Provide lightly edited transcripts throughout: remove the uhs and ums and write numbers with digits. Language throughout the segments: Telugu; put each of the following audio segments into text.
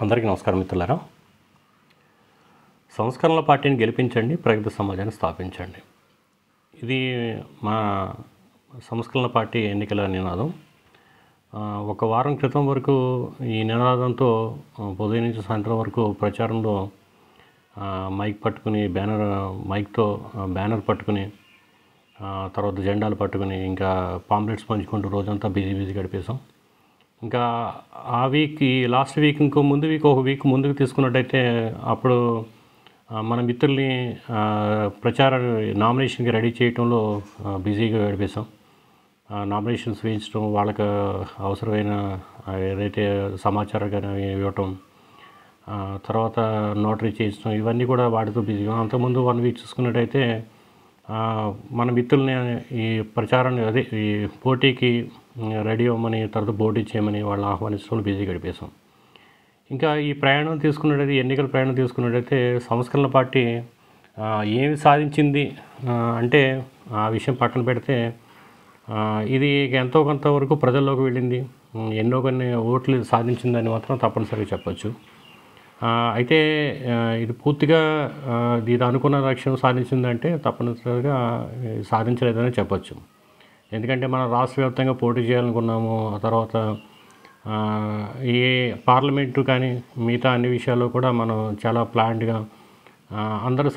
అందరికీ నమస్కారం మిత్రులారా. సంస్కరణల పార్టీని గెలిపించండి, ప్రగతి సమాజాన్ని స్థాపించండి. ఇది మా సంస్కరణ పార్టీ ఎన్నికల నినాదం. ఒక వారం క్రితం వరకు ఈ నినాదంతో ఉదయం నుంచి సాయంత్రం వరకు ప్రచారంలో మైక్ పట్టుకుని మైక్తో బ్యానర్ పట్టుకుని తర్వాత జెండాలు పట్టుకుని ఇంకా పాంప్లెట్స్ పంచుకుంటూ రోజంతా బిజీ గడిపేశాం. ఇంకా ఆ వీక్ ఈ లాస్ట్ వీక్ ఇంకో ముందు వీక్ ఒక వీక్ ముందుకు తీసుకున్నట్టయితే అప్పుడు మన మిత్రుల్ని నామినేషన్కి రెడీ చేయడంలో బిజీగా గడిపేశాం. నామినేషన్స్ వేయించడం, వాళ్ళకి అవసరమైన ఏదైతే సమాచారం కానీ ఇవ్వటం, తర్వాత నోటరీ చేయించడం, ఇవన్నీ కూడా వాటితో బిజీగా. అంతకుముందు 1 వీక్ చూసుకున్నట్టయితే మన మిత్రుల్ని ఈ ప్రచారాన్ని ఈ పోటీకి రెడీ అవ్వమని, తర్వాత పోటీ చేయమని వాళ్ళు ఆహ్వానించడంలో బిజీ గడిపేశాం. ఇంకా ఈ ప్రయాణం తీసుకున్నట్టయితే, ఎన్నికల ప్రయాణం తీసుకున్నట్టయితే సంస్కరణ పార్టీ ఏమి సాధించింది అంటే ఆ విషయం పక్కన పెడితే ఇది ఎంతో కొంతవరకు ప్రజల్లోకి వెళ్ళింది, ఎన్నో కొన్ని ఓట్లు సాధించిందని మాత్రం తప్పనిసరిగా చెప్పచ్చు. అయితే ఇది పూర్తిగా ఇది అనుకున్న లక్ష్యం సాధించిందంటే తప్పనిసరిగా సాధించలేదని చెప్పచ్చు. ఎందుకంటే మనం రాష్ట్ర వ్యాప్తంగా పోటీ చేయాలనుకున్నాము. ఆ తర్వాత ఏ పార్లమెంటు కానీ మిగతా అన్ని విషయాల్లో కూడా మనం చాలా ప్లాన్డ్గా అందరి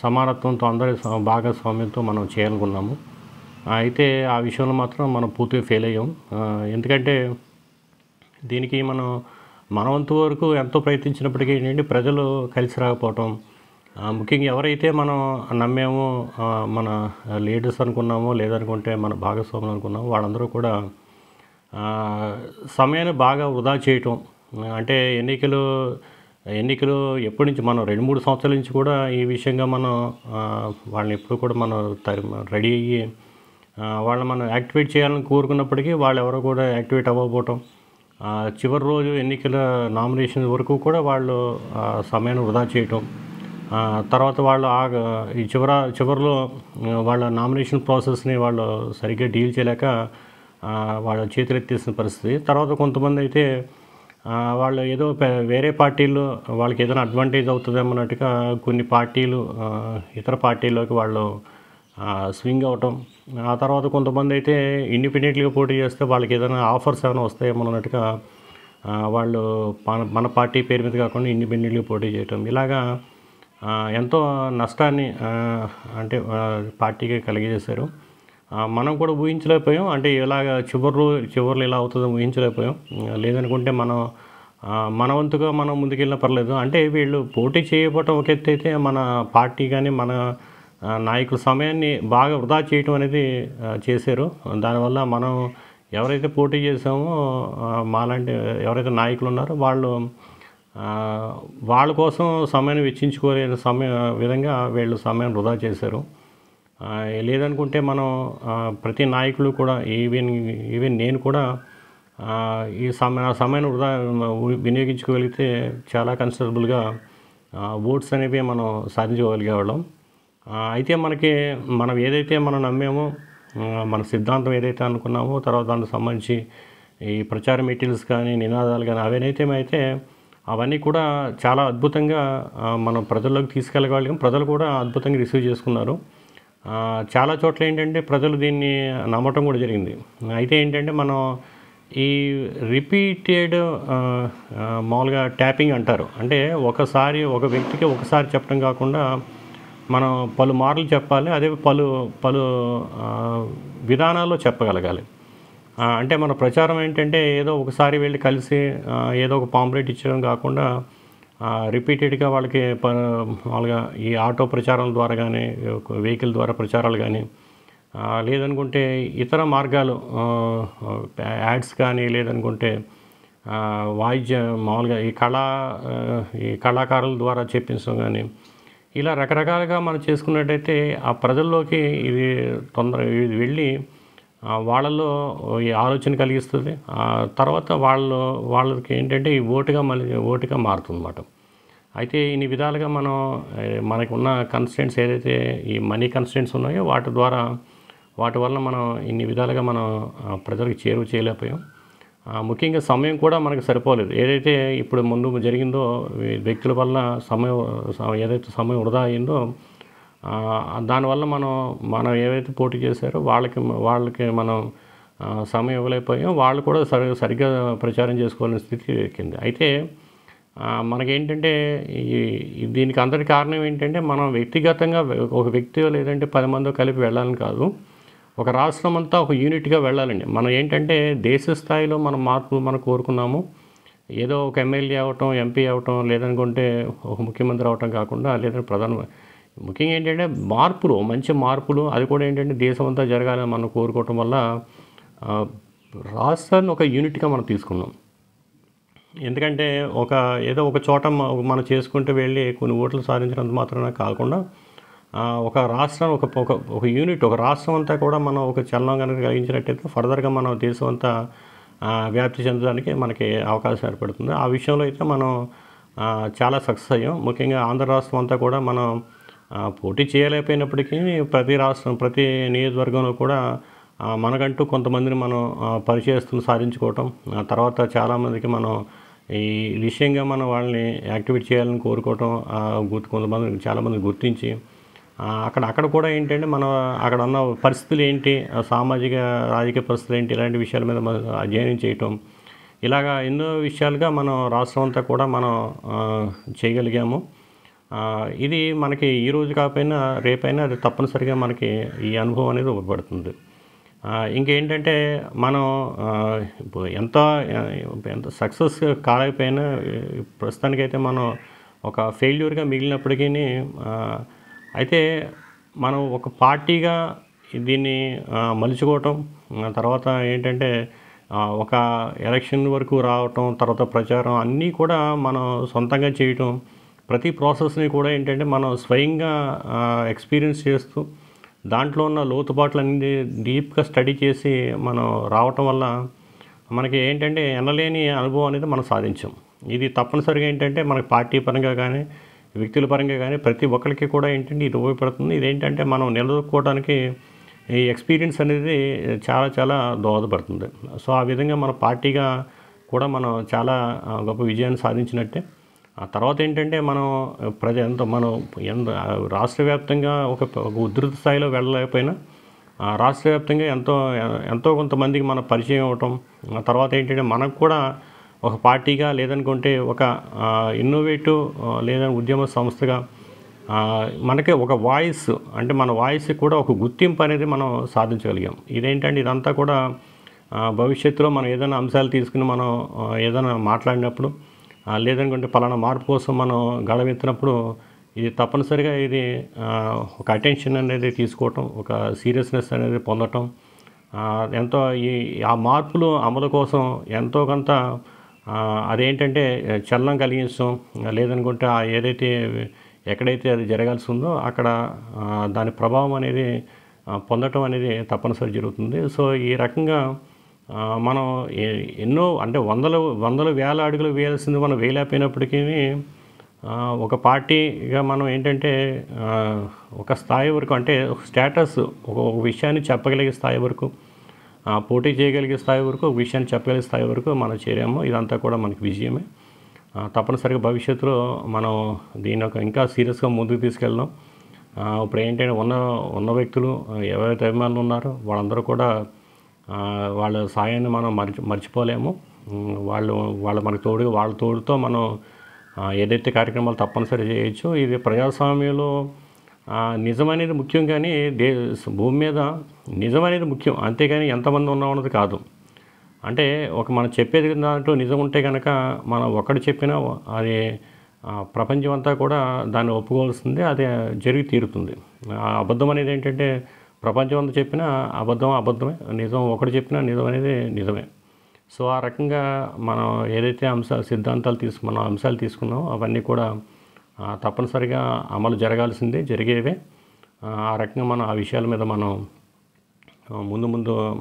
సమానత్వంతో, అందరి భాగస్వామ్యంతో మనం చేయాలనుకున్నాము. అయితే ఆ విషయంలో మాత్రం మనం పూర్తిగా ఫెయిల్ అయ్యాం. ఎందుకంటే దీనికి మన వంతు వరకు ఎంతో ప్రయత్నించినప్పటికీ ఏంటంటే ప్రజలు కలిసి రాకపోవటం, ముఖ్యంగా ఎవరైతే మనం నమ్మామో, మన లీడర్స్ అనుకున్నామో, లేదనుకుంటే మన భాగస్వాములు అనుకున్నామో వాళ్ళందరూ కూడా సమయాన్ని బాగా వృధా చేయటం. అంటే ఎన్నికలు ఎప్పటి నుంచి మనం 2-3 సంవత్సరాల నుంచి కూడా ఈ విషయంగా మనం వాళ్ళని ఎప్పుడు కూడా మనం రెడీ అయ్యి వాళ్ళని మనం యాక్టివేట్ చేయాలని కోరుకున్నప్పటికీ వాళ్ళు ఎవరో కూడా యాక్టివేట్ అవ్వకపోవటం, చివరి రోజు ఎన్నికల నామినేషన్ వరకు కూడా వాళ్ళు సమయాన్ని వృధా చేయటం, తర్వాత వాళ్ళు ఈ చివరిలో వాళ్ళ నామినేషన్ ప్రాసెస్ని వాళ్ళు సరిగ్గా డీల్ చేయలేక వాళ్ళ చేతులెత్తేసిన పరిస్థితి. తర్వాత కొంతమంది అయితే వాళ్ళు ఏదో వేరే పార్టీల్లో వాళ్ళకి ఏదైనా అడ్వాంటేజ్ అవుతుందేమన్నట్టుగా కొన్ని పార్టీలు ఇతర పార్టీల్లోకి వాళ్ళు స్వింగ్ అవటం. ఆ తర్వాత కొంతమంది అయితే ఇండిపెండెంట్గా పోటీ చేస్తే వాళ్ళకి ఏదైనా ఆఫర్స్ ఏమైనా వస్తాయేమో అన్నట్టుగా వాళ్ళు మన పార్టీ పేరు మీద కాకుండా ఇండిపెండెంట్గా పోటీ చేయటం, ఇలాగా ఎంతో నష్టాన్ని అంటే పార్టీకి కలిగజేశారు. మనం కూడా ఊహించలేకపోయాం. అంటే ఇలాగ చివరిలో ఇలా అవుతుందో ఊహించలేకపోయాం. లేదనుకుంటే మన వంతుగా మనం ముందుకెళ్ళినా పర్లేదు. అంటే వీళ్ళు పోటీ చేయకపోవటం ఒక ఎత్తు అయితే, మన పార్టీ కానీ మన నాయకుల సమయాన్ని బాగా వృధా చేయటం అనేది చేశారు. దానివల్ల మనం ఎవరైతే పోటీ చేసామో మాలాంటి ఎవరైతే నాయకులు ఉన్నారో వాళ్ళ కోసం సమయాన్ని వెచ్చించుకోలేని విధంగా వీళ్ళు సమయం వృధా చేశారు. లేదనుకుంటే మనం ప్రతి నాయకులు కూడా ఈవెన్ నేను కూడా ఈ సమయాన్ని వృధా వినియోగించుకోగలిగితే చాలా కన్సిడరబుల్గా ఓట్స్ అనేవి మనం సాధించగలిగేవాళ్ళం. అయితే మనం ఏదైతే మనం నమ్మామో, మన సిద్ధాంతం ఏదైతే అనుకున్నామో, తర్వాత దానికి సంబంధించి ఈ ప్రచార మెటీరియల్స్ కానీ నినాదాలు కానీ అయితే అవన్నీ కూడా చాలా అద్భుతంగా మనం ప్రజల్లోకి తీసుకెళ్ళగలిగాం. ప్రజలు కూడా అద్భుతంగా రిసీవ్ చేసుకున్నారు. చాలా చోట్ల ఏంటంటే ప్రజలు దీన్ని నమ్మటం కూడా జరిగింది. అయితే ఏంటంటే మనం ఈ రిపీటెడ్ మామూలుగా ట్యాపింగ్ అంటారు. అంటే ఒక వ్యక్తికి ఒకసారి చెప్పడం కాకుండా మనం పలుమార్లు చెప్పాలి. అదే పలు విధానాల్లో చెప్పగలగాలి. అంటే మన ప్రచారం ఏంటంటే ఏదో ఒకసారి వెళ్ళి కలిసి ఏదో ఒక పాంప్లెట్ ఇచ్చడం కాకుండా రిపీటెడ్గా వాళ్ళకి మామూలుగా ఈ ఆటో ప్రచారం ద్వారా కానీ, వెహికల్ ద్వారా ప్రచారాలు కానీ, లేదనుకుంటే ఇతర మార్గాలు యాడ్స్ కానీ, లేదనుకుంటే మామూలుగా ఈ కళాకారుల ద్వారా చెప్పించడం కానీ, ఇలా రకరకాలుగా మనం చేసుకున్నట్టయితే ఆ ప్రజల్లోకి ఇది వెళ్ళి వాళ్ళలో ఈ ఆలోచన కలిగిస్తుంది. తర్వాత వాళ్ళకి ఏంటంటే ఈ ఓటుగా మారుతుందన్నమాట. అయితే ఇన్ని విధాలుగా మనకు ఉన్న కన్స్టెంట్స్ ఏదైతే ఈ మనీ కన్స్టెంట్స్ ఉన్నాయో వాటి వల్ల మనం ఇన్ని విధాలుగా మనం ప్రజలకు చేరువ చేయలేకపోయాం. ముఖ్యంగా సమయం కూడా మనకు సరిపోలేదు. ఏదైతే ఇప్పుడు ముందు జరిగిందో వ్యక్తుల వల్ల ఏదైతే సమయం వృధా అయిందో దానివల్ల మనం ఏవైతే పోటీ చేశారో వాళ్ళకి మనం సమయం ఇవ్వలేకపోయాం. వాళ్ళు కూడా సరిగ్గా ప్రచారం చేసుకోవాల్సిన స్థితికి ఎక్కింది. అయితే మనకేంటంటే దీనికి అందరి కారణం ఏంటంటే మనం వ్యక్తిగతంగా ఒక వ్యక్తి లేదంటే 10 మందో కలిపి వెళ్ళాలని కాదు. ఒక రాష్ట్రం అంతా ఒక యూనిట్గా వెళ్ళాలండి. మనం ఏంటంటే దేశ స్థాయిలో మార్పు మనం కోరుకున్నాము. ఏదో ఒక ఎమ్మెల్యే అవ్వటం, ఎంపీ అవ్వటం, లేదనుకుంటే ఒక ముఖ్యమంత్రి అవ్వటం కాకుండా లేదంటే ముఖ్యంగా ఏంటంటే మంచి మార్పులు అది కూడా ఏంటంటే దేశం అంతా జరగాలని మనం కోరుకోవటం వల్ల రాష్ట్రాన్ని ఒక యూనిట్గా మనం తీసుకున్నాం. ఎందుకంటే ఏదో ఒక చోట మనం చేసుకుంటూ వెళ్ళి కొన్ని ఓట్లు సాధించినంత మాత్రాన కాకుండా ఒక రాష్ట్రం ఒక యూనిట్ ఒక రాష్ట్రం అంతా కూడా మనం ఒక చలనం కనుక కలిగించినట్టయితే ఫర్దర్గా మనం దేశం అంతా వ్యాప్తి చెందడానికి మనకి అవకాశం ఏర్పడుతుంది. ఆ విషయంలో అయితే మనం చాలా సక్సెస్ అయ్యాం. ముఖ్యంగా ఆంధ్ర రాష్ట్రం అంతా కూడా మనం పోటీ చేయలేకపోయినప్పటికీ ప్రతి నియోజకవర్గంలో కూడా మనకంటూ కొంతమందిని మనం పరిచయస్తులు సాధించుకోవటం, తర్వాత చాలామందికి మనం ఈ విషయంగా మనం వాళ్ళని యాక్టివేట్ చేయాలని కోరుకోవటం, చాలామంది గుర్తించి అక్కడ కూడా ఏంటంటే అక్కడ ఉన్న పరిస్థితులు ఏంటి, సామాజిక రాజకీయ పరిస్థితులు ఏంటి, ఇలాంటి విషయాల మీద అధ్యయనం చేయటం, ఇలాగా ఎన్నో విషయాలుగా మనం రాష్ట్రం అంతా కూడా మనం చేయగలిగాము. ఇది మనకి ఈరోజు కాకపోయినా రేపైనా అది తప్పనిసరిగా మనకి ఈ అనుభవం అనేది ఉపయోగపడుతుంది. ఇంకేంటంటే మనం ఎంత సక్సెస్ కాలేకపోయినా ప్రస్తుతానికైతే మనం ఒక ఫెయిల్యూర్గా మిగిలినప్పటికీ అయితే మనం ఒక పార్టీగా దీన్ని మలుచుకోవటం, తర్వాత ఏంటంటే ఒక ఎలక్షన్ వరకు రావటం, తర్వాత ప్రచారం అన్నీ కూడా మనం సొంతంగా చేయటం, ప్రతి ప్రాసెస్ని కూడా ఏంటంటే మనం స్వయంగా ఎక్స్పీరియన్స్ చేస్తూ దాంట్లో ఉన్న లోతుపాట్లన్నీ డీప్గా స్టడీ చేసి మనం రావటం వల్ల మనకి ఏంటంటే ఎనలేని అనుభవం అనేది మనం సాధించాం. ఇది తప్పనిసరిగా ఏంటంటే మనకి పార్టీ పరంగా కానీ వ్యక్తుల పరంగా కానీ ప్రతి ఒక్కరికి కూడా ఏంటంటే ఇది ఉపయోగపడుతుంది. ఇదేంటంటే మనం నిలదొక్కుకోవడానికి ఈ ఎక్స్పీరియన్స్ అనేది చాలా చాలా దోహదపడుతుంది. సో ఆ విధంగా మన పార్టీగా కూడా మనం చాలా గొప్ప విజయాన్ని సాధించినట్టే. ఆ తర్వాత ఏంటంటే మనం రాష్ట్ర వ్యాప్తంగా ఒక ఉధృత స్థాయిలో వెళ్ళలేకపోయినా రాష్ట్ర వ్యాప్తంగా ఎంతో కొంతమందికి మన పరిచయం అవ్వటం, ఆ తర్వాత ఏంటంటే మనకు కూడా ఒక పార్టీగా లేదనుకుంటే ఒక ఇన్నోవేటివ్ లేదా ఉద్యమ సంస్థగా మనకి ఒక వాయిస్ అంటే మన వాయిస్కి కూడా ఒక గుర్తింపు అనేది మనం సాధించగలిగాం. ఇదేంటంటే ఇదంతా కూడా భవిష్యత్తులో మనం ఏదైనా అంశాలు తీసుకుని మనం ఏదైనా మాట్లాడినప్పుడు లేదనుకుంటే పలానా మార్పు కోసం మనం గళమెత్తినప్పుడు ఇది తప్పనిసరిగా ఇది ఒక అటెన్షన్ అనేది తీసుకోవటం, ఒక సీరియస్నెస్ అనేది పొందటం, ఎంతో ఆ మార్పులు అమలు కోసం ఎంతో కొంత అదేంటంటే చలనం కలిగించడం, లేదనుకుంటే ఏదైతే ఎక్కడైతే అది జరగాల్సి ఉందో అక్కడ దాని ప్రభావం అనేది పొందటం అనేది తప్పనిసరి జరుగుతుంది. సో ఈ రకంగా మనం ఎన్నో అంటే వందల వేల అడుగులు వేయాల్సింది మనం వేయలేకపోయినప్పటికీ ఒక పార్టీగా మనం ఏంటంటే ఒక స్థాయి వరకు అంటే స్టేటస్ ఒక విషయాన్ని చెప్పగలిగే స్థాయి వరకు, పోటీ చేయగలిగే స్థాయి వరకు, ఒక విషయాన్ని చెప్పగలిగే స్థాయి వరకు మనం చేరాము. ఇదంతా కూడా మనకి విజయమే. తప్పనిసరిగా భవిష్యత్తులో మనం దీన్ని ఇంకా సీరియస్గా ముందుకు తీసుకెళ్దాం. ఇప్పుడు ఏంటంటే ఉన్న వ్యక్తులు ఎవరైతే అభిమానులు ఉన్నారో వాళ్ళందరూ కూడా వాళ్ళ సాయాన్ని మనం మర్చిపోలేము. వాళ్ళ మనకు వాళ్ళ తోడుతో మనం ఏదైతే కార్యక్రమాలు తప్పనిసరి చేయొచ్చు. ఇది ప్రజాస్వామ్యంలో నిజం అనేది ముఖ్యం, కానీ భూమి మీద నిజం అనేది ముఖ్యం, అంతేగాని ఎంతమంది ఉన్నామన్నది కాదు. అంటే మనం చెప్పేది దాంట్లో నిజం ఉంటే కనుక మనం ఒక్కడు చెప్పినా అది ప్రపంచం అంతా కూడా దాన్ని ఒప్పుకోవాల్సిందే, అది జరిగి తీరుతుంది. అబద్ధం అనేది ఏంటంటే ప్రపంచం అంతా చెప్పినా అబద్ధమే, నిజం ఒకటి చెప్పినా నిజం అనేది నిజమే. సో ఆ రకంగా మనం ఏదైతే అంశాలు తీసుకున్నామో అవన్నీ కూడా తప్పనిసరిగా అమలు జరగాల్సిందే, జరిగేవే. ఆ రకంగా మనం ఆ విషయాల మీద మనం ముందు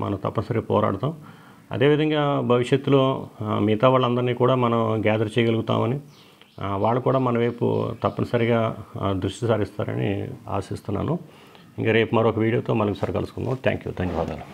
మనం తప్పనిసరిగా పోరాడతాం. అదేవిధంగా భవిష్యత్తులో మిగతా వాళ్ళందరినీ కూడా మనం గ్యాదర్ చేయగలుగుతామని, వాళ్ళు కూడా మన వైపు తప్పనిసరిగా దృష్టి సారిస్తారని ఆశిస్తున్నాను. ఇంకా రేపు మరొక వీడియోతో మళ్ళీ కలుసుకుందాం. ధన్యవాదాలు.